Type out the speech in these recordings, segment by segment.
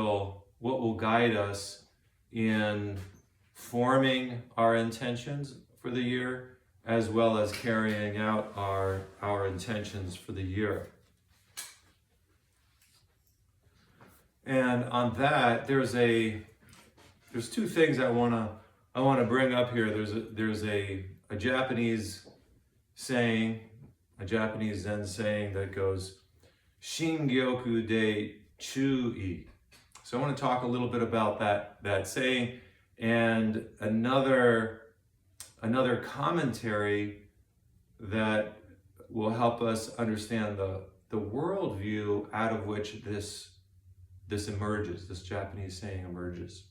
will guide us in forming our intentions for the year, as well as carrying out our intentions for the year. And on that, there's two things I want to bring up here. There's a Japanese saying, a Japanese Zen saying that goes, Shingyoku de Chūi. So I want to talk a little bit about that saying, and another commentary that will help us understand the worldview out of which this emerges, this Japanese saying emerges.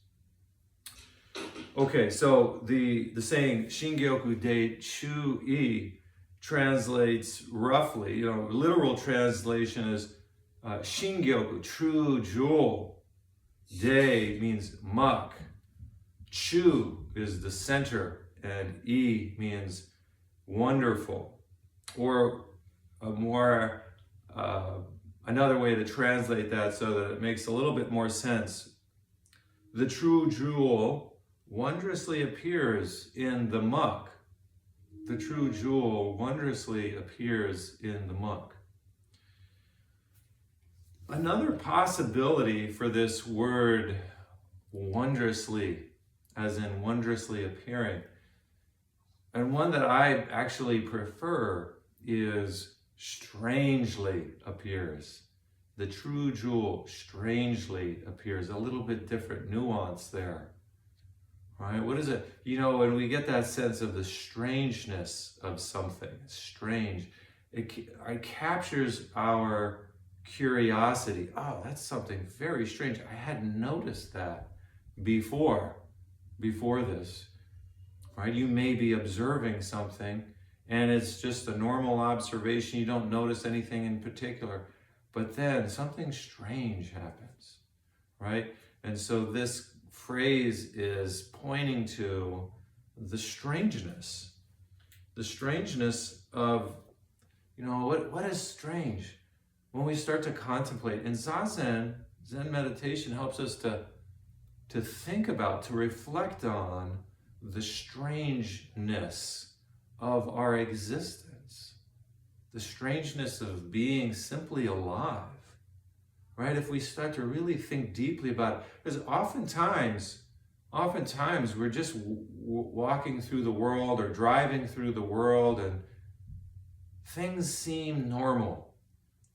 Okay, so the saying Shingyoku de Chūi translates roughly, literal translation is Shingyoku, true jewel. De means muck. Chu is the center, and I means wonderful. Or a more another way to translate that so that it makes a little bit more sense. The true jewel wondrously appears in the muck. The true jewel wondrously appears in the muck. Another possibility for this word wondrously, as in wondrously appearing, and one that I actually prefer, is strangely appears. The true jewel strangely appears. A little bit different nuance there. Right? What is it? When we get that sense of the strangeness of something, strange, it captures our curiosity. Oh, that's something very strange. I hadn't noticed that before this. Right? You may be observing something and it's just a normal observation. You don't notice anything in particular, but then something strange happens, right? And so this phrase is pointing to the strangeness of, what is strange? When we start to contemplate, and Zen meditation helps us to think about, to reflect on the strangeness of our existence, the strangeness of being simply alive, right? If we start to really think deeply about it, because oftentimes we're just walking through the world or driving through the world and things seem normal,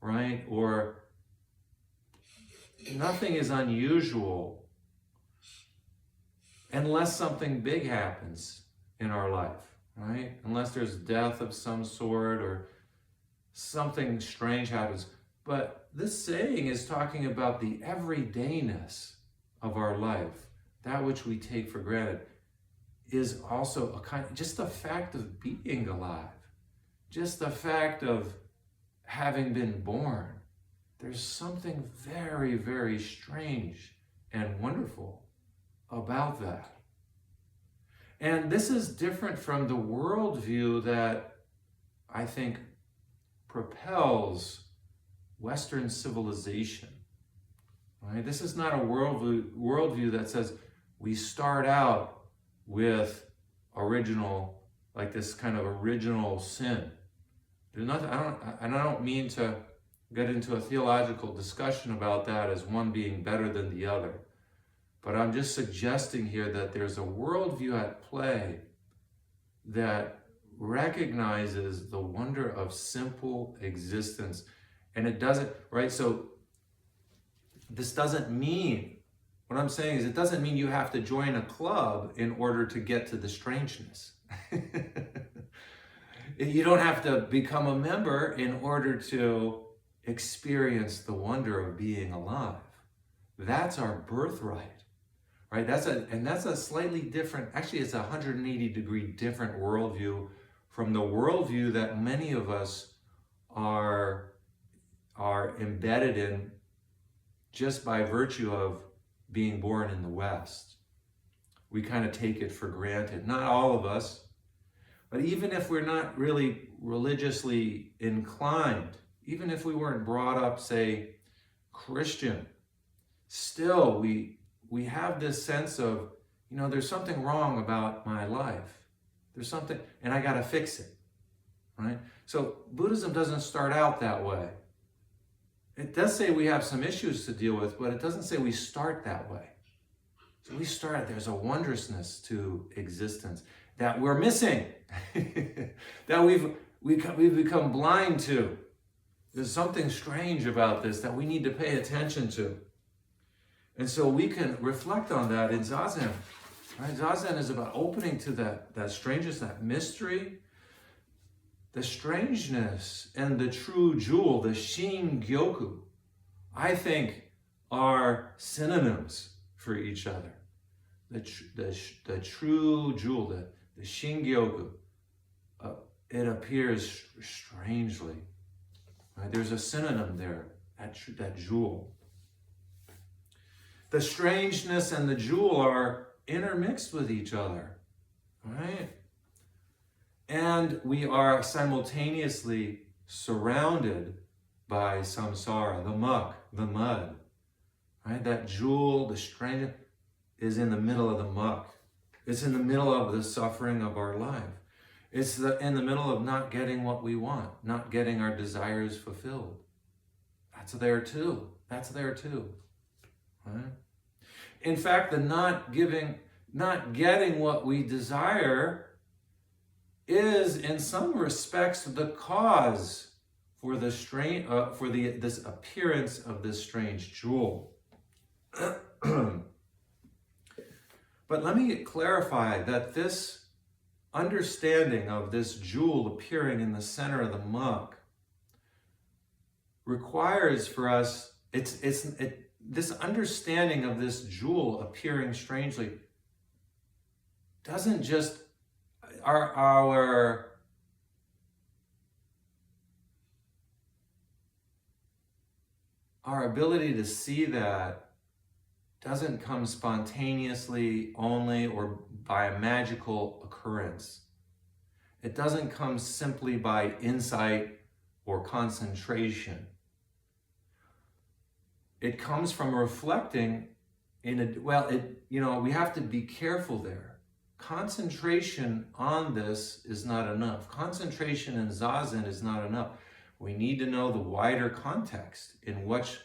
right? Or nothing is unusual unless something big happens in our life, right? Unless there's death of some sort or something strange happens. But this saying is talking about the everydayness of our life, that which we take for granted, is also just the fact of being alive, just the fact of having been born. There's something very, very strange and wonderful about that. And this is different from the worldview that I think propels Western civilization, right? This is not a worldview that says we start out with this kind of original sin. I don't mean to get into a theological discussion about that as one being better than the other. But I'm just suggesting here that there's a worldview at play that recognizes the wonder of simple existence. And it doesn't, right? So this doesn't mean, what I'm saying is it doesn't mean you have to join a club in order to get to the strangeness. You don't have to become a member in order to experience the wonder of being alive. That's our birthright, right? That's a slightly different, actually it's a 180-degree different worldview from the worldview that many of us are embedded in just by virtue of being born in the West. We kind of take it for granted. Not all of us, but even if we're not really religiously inclined, even if we weren't brought up, say, Christian, still we have this sense of, there's something wrong about my life. There's something, and I got to fix it, right? So Buddhism doesn't start out that way. It does say we have some issues to deal with, but it doesn't say we start that way. So we start, there's a wondrousness to existence that we're missing, that we've become blind to. There's something strange about this that we need to pay attention to. And so we can reflect on that in Zazen. Right? Zazen is about opening to that strangeness, that mystery, the strangeness, and the true jewel, the Shin Gyoku, I think are synonyms for each other. The true jewel, the Shin Gyoku, it appears strangely. Right? There's a synonym there, that jewel. The strangeness and the jewel are intermixed with each other, right? And we are simultaneously surrounded by samsara, the muck, the mud, right? That jewel, the strange, is in the middle of the muck. It's in the middle of the suffering of our life. It's in the middle of not getting what we want, not getting our desires fulfilled. That's there too. That's there too, right? In fact, the not getting what we desire is, in some respects, the cause for the this appearance of this strange jewel. But let me clarify that this understanding of this jewel appearing in the center of the muck requires for us, this understanding of this jewel appearing strangely doesn't just, our ability to see that doesn't come spontaneously only or by a magical occurrence. It doesn't come simply by insight or concentration. It comes from reflecting we have to be careful there. Concentration on this is not enough. Concentration in Zazen is not enough. We need to know the wider context in which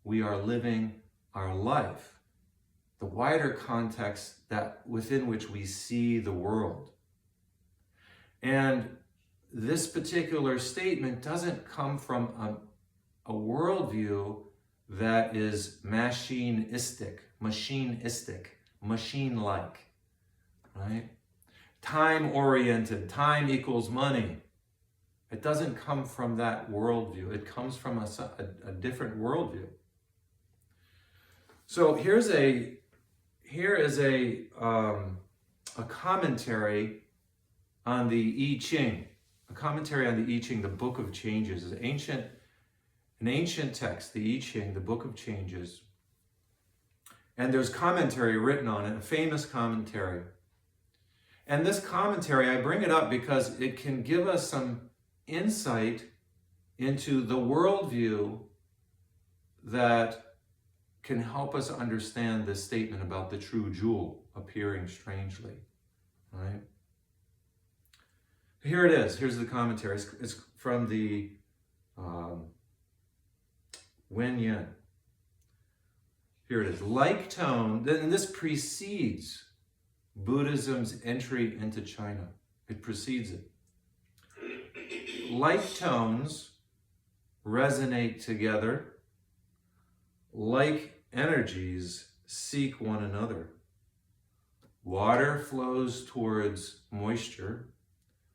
we are living our life, the wider context that within which we see the world. And this particular statement doesn't come from a worldview that is machinistic, machine-like, right? Time-oriented, time equals money. It doesn't come from that worldview. It comes from a different worldview. So here is a commentary on the I Ching. A commentary on the I Ching, the Book of Changes, is an ancient text, the I Ching, the Book of Changes. And there's commentary written on it, a famous commentary. And this commentary, I bring it up because it can give us some insight into the worldview that can help us understand this statement about the true jewel appearing strangely, right? Here it is. Here's the commentary. It's from the Wen Yin. Here it is. Like tone, and this precedes Buddhism's entry into China. It precedes it. Like tones resonate together. Like energies seek one another. Water flows towards moisture.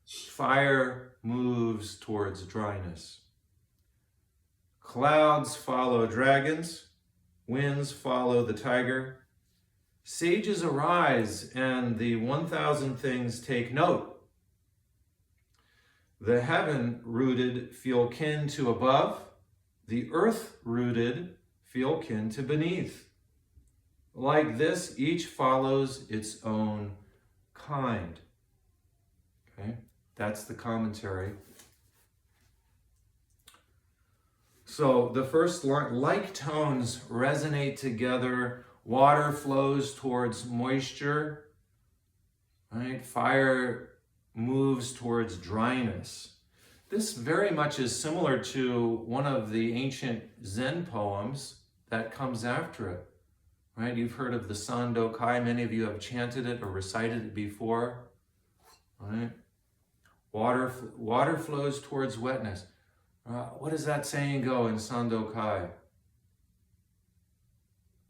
Fire moves towards dryness. Clouds follow dragons. Winds follow the tiger. Sages arise and the 1,000 things take note. The heaven-rooted feel kin to above. The earth-rooted feel kin to beneath. Like this, each follows its own kind. Okay, that's the commentary. So the first line, like tones resonate together, water flows towards moisture, right? Fire moves towards dryness. This very much is similar to one of the ancient Zen poems that comes after it, right? You've heard of the Sando Kai. Many of you have chanted it or recited it before, right? Water flows towards wetness. What does that saying go in Sando Kai?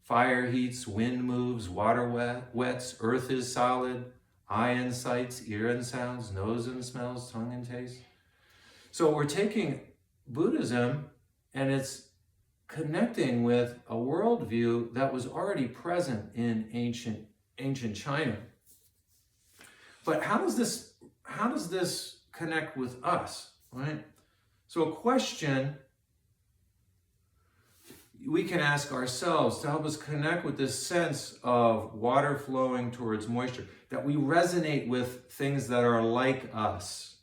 Fire heats, wind moves, water wets, earth is solid, eye and sights, ear and sounds, nose and smells, tongue and taste. So we're taking Buddhism and it's connecting with a worldview that was already present in ancient China. But how does this connect with us, right? So a question we can ask ourselves to help us connect with this sense of water flowing towards moisture, that we resonate with things that are like us,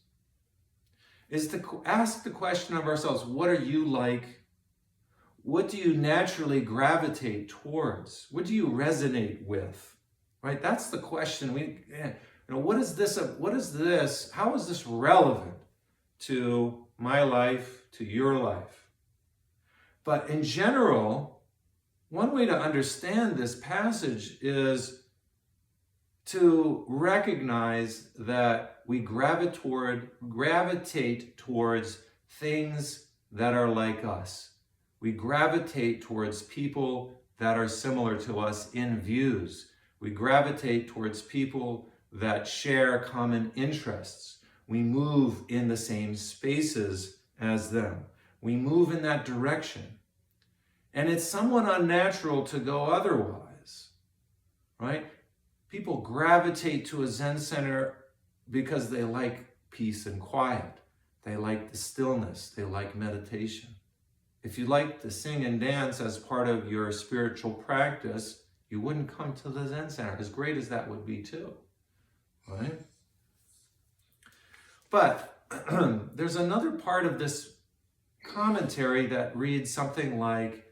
is to ask the question of ourselves, what are you like? What do you naturally gravitate towards? What do you resonate with? Right? That's the question. What is this? How is this relevant to my life, to your life? But in general, one way to understand this passage is to recognize that we gravitate towards things that are like us. We gravitate towards people that are similar to us in views. We gravitate towards people that share common interests. We move in the same spaces as them. We move in that direction. And it's somewhat unnatural to go otherwise, right? People gravitate to a Zen center because they like peace and quiet. They like the stillness. They like meditation. If you like to sing and dance as part of your spiritual practice, you wouldn't come to the Zen center, as great as that would be too, right? But there's another part of this commentary that reads something like,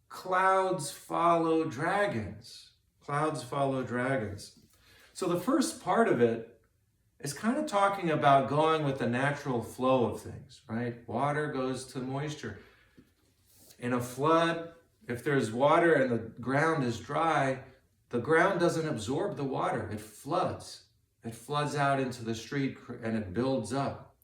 clouds follow dragons. Clouds follow dragons. So the first part of it is kind of talking about going with the natural flow of things, right? Water goes to moisture. In a flood, if there's water and the ground is dry, the ground doesn't absorb the water. It floods. It floods out into the street and it builds up.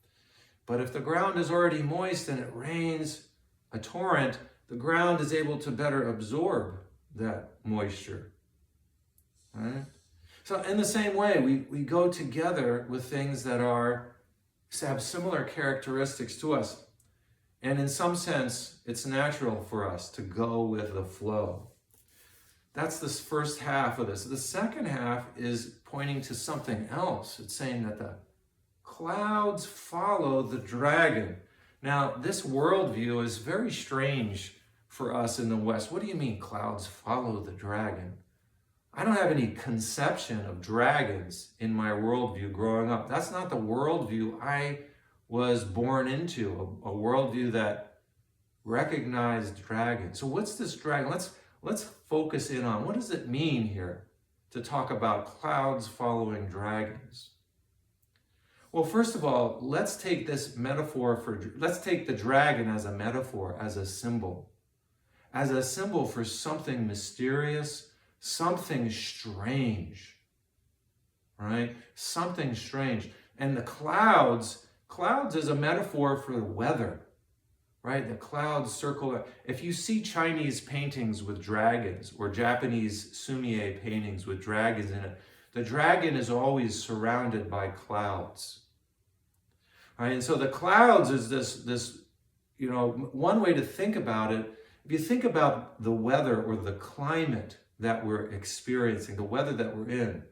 But if the ground is already moist and it rains a torrent, the ground is able to better absorb that moisture. Right? So in the same way, we go together with things that have similar characteristics to us. And in some sense, it's natural for us to go with the flow. That's this first half of this. The second half is pointing to something else. It's saying that the clouds follow the dragon. Now, this worldview is very strange for us in the West. What do you mean clouds follow the dragon? I don't have any conception of dragons in my worldview growing up. That's not the worldview I was born into, a worldview that recognized dragons. So what's this dragon? Let's focus in on what does it mean here to talk about clouds following dragons? Well, first of all, let's take this metaphor let's take the dragon as a metaphor, as a symbol for something mysterious, something strange, right? Something strange. And the clouds is a metaphor for the weather, right? The clouds circle. If you see Chinese paintings with dragons or Japanese sumie paintings with dragons in it, the dragon is always surrounded by clouds, right? And so the clouds is this, one way to think about it. If you think about the weather or the climate that we're experiencing, the weather that we're in,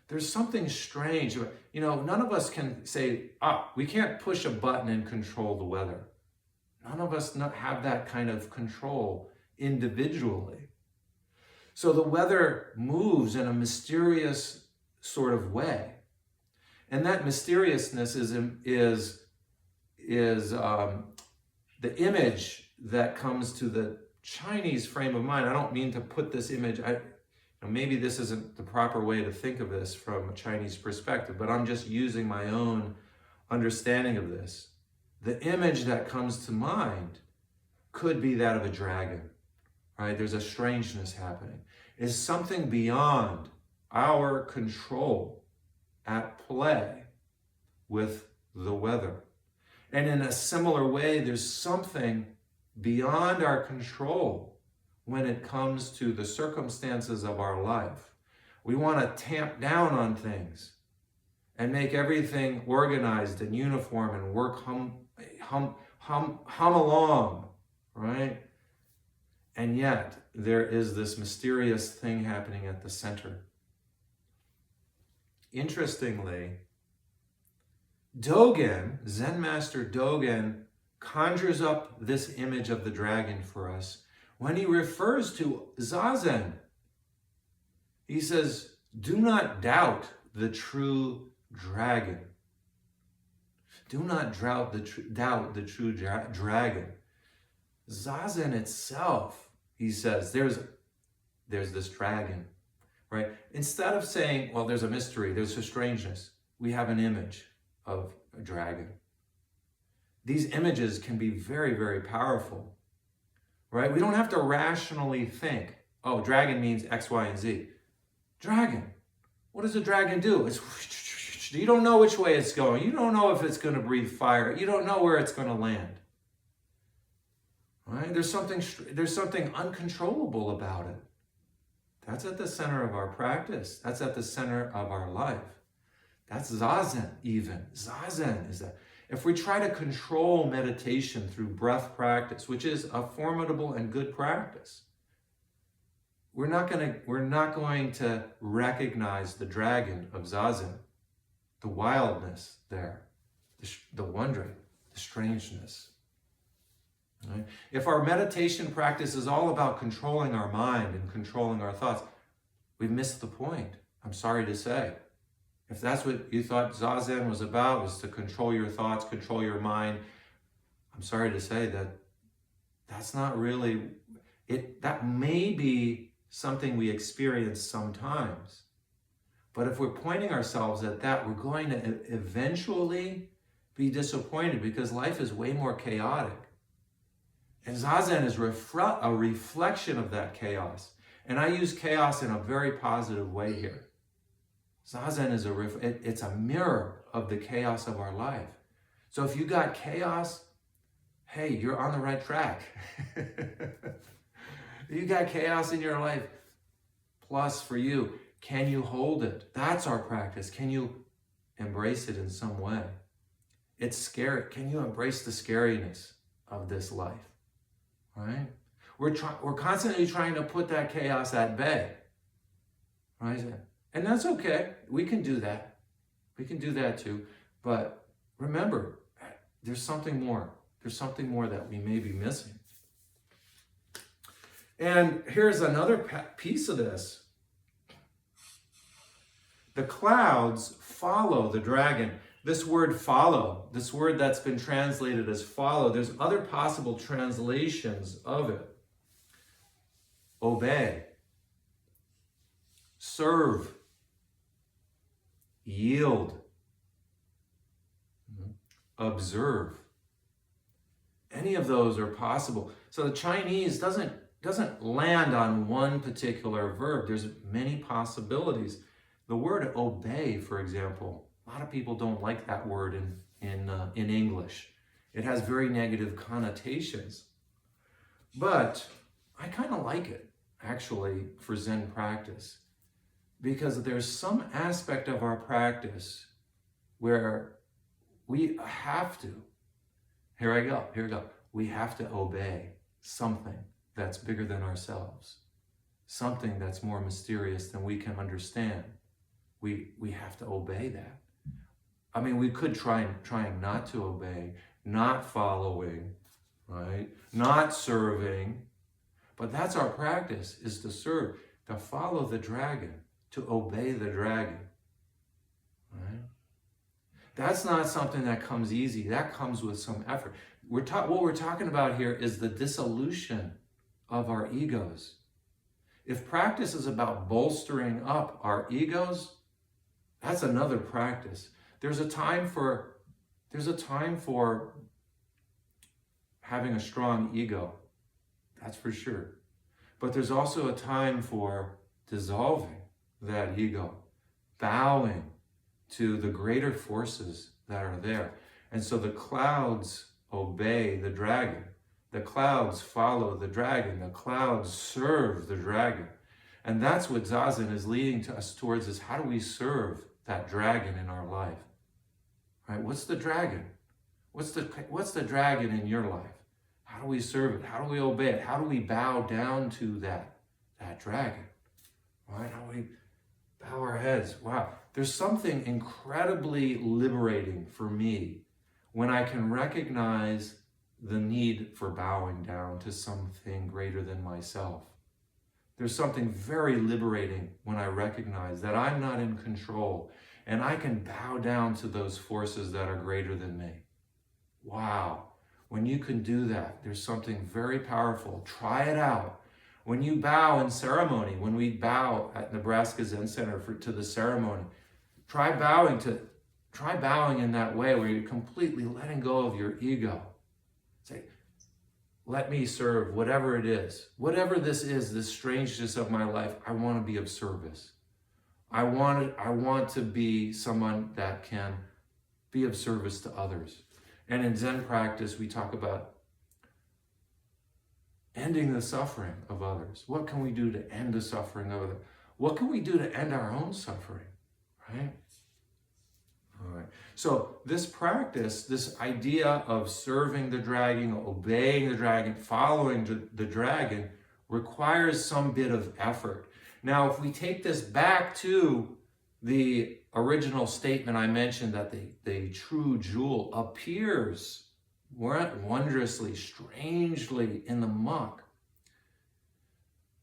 there's something strange. None of us can say, we can't push a button and control the weather. None of us have that kind of control individually. So the weather moves in a mysterious sort of way. And that mysteriousness is The image that comes to the Chinese frame of mind, I don't mean to put this image, maybe this isn't the proper way to think of this from a Chinese perspective, but I'm just using my own understanding of this. The image that comes to mind could be that of a dragon, right? There's a strangeness happening. Is something beyond our control at play with the weather. And in a similar way, there's something beyond our control when it comes to the circumstances of our life. We want to tamp down on things and make everything organized and uniform and work hum along, right? And yet, there is this mysterious thing happening at the center. Interestingly, Dogen, Zen master Dogen, conjures up this image of the dragon for us when he refers to Zazen. He says, do not doubt the true dragon. Do not doubt the true dragon. Zazen itself, he says, there's this dragon, right? Instead of saying, well, there's a mystery, there's a strangeness, we have an image of a dragon. These images can be very, very powerful, right? We don't have to rationally think, oh, dragon means X, Y, and Z. Dragon. What does a dragon do? You don't know which way it's going. You don't know if it's going to breathe fire. You don't know where it's going to land. Right? There's something uncontrollable about it. That's at the center of our practice. That's at the center of our life. That's Zazen even. Zazen is that. If we try to control meditation through breath practice, which is a formidable and good practice, we're not going to recognize the dragon of Zazen, the wildness there, the wondering, the strangeness. Right? If our meditation practice is all about controlling our mind and controlling our thoughts, we've missed the point, I'm sorry to say. If that's what you thought Zazen was about, was to control your thoughts, control your mind, I'm sorry to say that that's not really it. That may be something we experience sometimes. But if we're pointing ourselves at that, we're going to eventually be disappointed because life is way more chaotic. And Zazen is a reflection of that chaos. And I use chaos in a very positive way here. Zazen is it's a mirror of the chaos of our life. So if you got chaos, hey, you're on the right track. You got chaos in your life. Plus for you, can you hold it? That's our practice. Can you embrace it in some way? It's scary. Can you embrace the scariness of this life? Right? We're constantly trying to put that chaos at bay. Right? And that's okay. We can do that. We can do that too. But remember, there's something more. There's something more that we may be missing. And here's another piece of this. The clouds follow the dragon. This word follow, this word that's been translated as follow, there's other possible translations of it. Obey. Serve. Yield. Observe. Any of those are possible. So the Chinese doesn't land on one particular verb. There's many possibilities. The word obey, for example, a lot of people don't like that word in English. It has very negative connotations. But I kind of like it, actually, for Zen practice. Because there's some aspect of our practice where we have to, here we go. We have to obey something that's bigger than ourselves. Something that's more mysterious than we can understand. We have to obey that. I mean, we could trying not to obey, not following, right? Not serving. But that's our practice, is to serve, to follow the dragon, to obey the dragon, right? That's not something that comes easy. That comes with some effort. What we're talking about here is the dissolution of our egos. If practice is about bolstering up our egos, that's another practice. There's a time for having a strong ego, that's for sure. But there's also a time for dissolving that ego, bowing to the greater forces that are there. And so the clouds obey the dragon. The clouds follow the dragon. The clouds serve the dragon. And that's what Zazen is leading to us towards, is how do we serve that dragon in our life? Right? What's the dragon? What's the dragon in your life? How do we serve it? How do we obey it? How do we bow down to that dragon? Right? How do we bow our heads? Wow. There's something incredibly liberating for me when I can recognize the need for bowing down to something greater than myself. There's something very liberating when I recognize that I'm not in control and I can bow down to those forces that are greater than me. Wow. When you can do that, there's something very powerful. Try it out. When you bow in ceremony, when we bow at Nebraska Zen Center to the ceremony, try bowing in that way where you're completely letting go of your ego. Say, let me serve whatever it is. Whatever this is, this strangeness of my life, I want to be of service. I want to be someone that can be of service to others. And in Zen practice, we talk about ending the suffering of others. What can we do to end the suffering of others? What can we do to end our own suffering, right? All right. So this practice, this idea of serving the dragon, obeying the dragon, following the dragon, requires some bit of effort. Now, if we take this back to the original statement I mentioned, that the true jewel appears wondrously, strangely in the muck,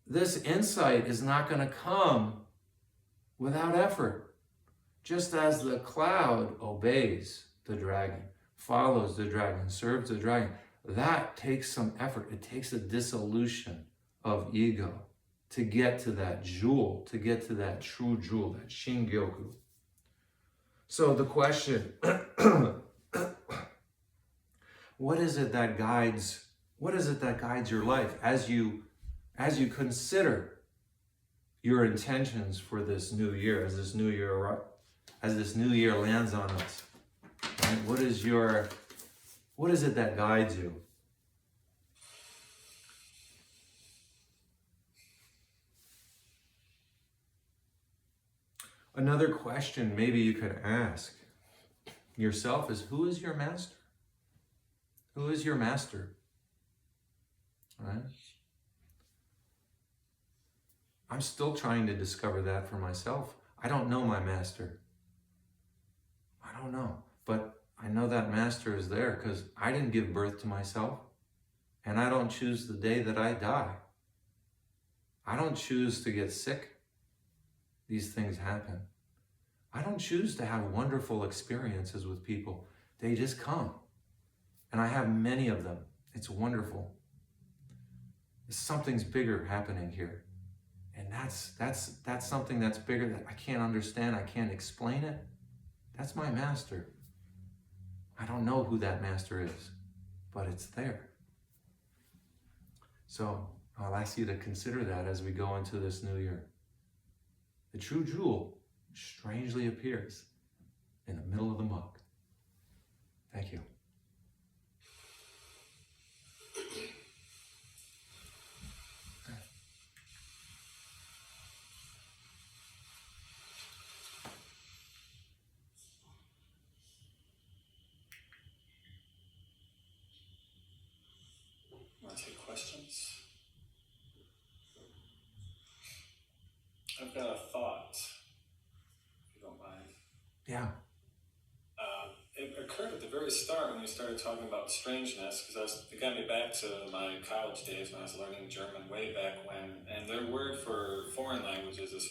this insight is not going to come without effort. Just as the cloud obeys the dragon, follows the dragon, serves the dragon, that takes some effort. It takes a dissolution of ego to get to that jewel, to get to that true jewel, that Shingyoku. So the question, what is it that guides your life as you consider your intentions for this new year, as this new year lands on us? Right? What is it that guides you? Another question maybe you could ask yourself is, who is your master? Who is your master? Right? I'm still trying to discover that for myself. I don't know my master. I don't know. But I know that master is there because I didn't give birth to myself. And I don't choose the day that I die. I don't choose to get sick. These things happen. I don't choose to have wonderful experiences with people. They just come. And I have many of them. It's wonderful. Something's bigger happening here. And that's something that's bigger that I can't understand. I can't explain it. That's my master. I don't know who that master is, but it's there. So I'll ask you to consider that as we go into this new year. The true jewel strangely appears in the middle of the muck. Thank you. Want to take questions? I've got a thought, if you don't mind. Yeah. It occurred at the very start when we started talking about strangeness, because it got me back to my college days when I was learning German way back when, and their word for foreign languages is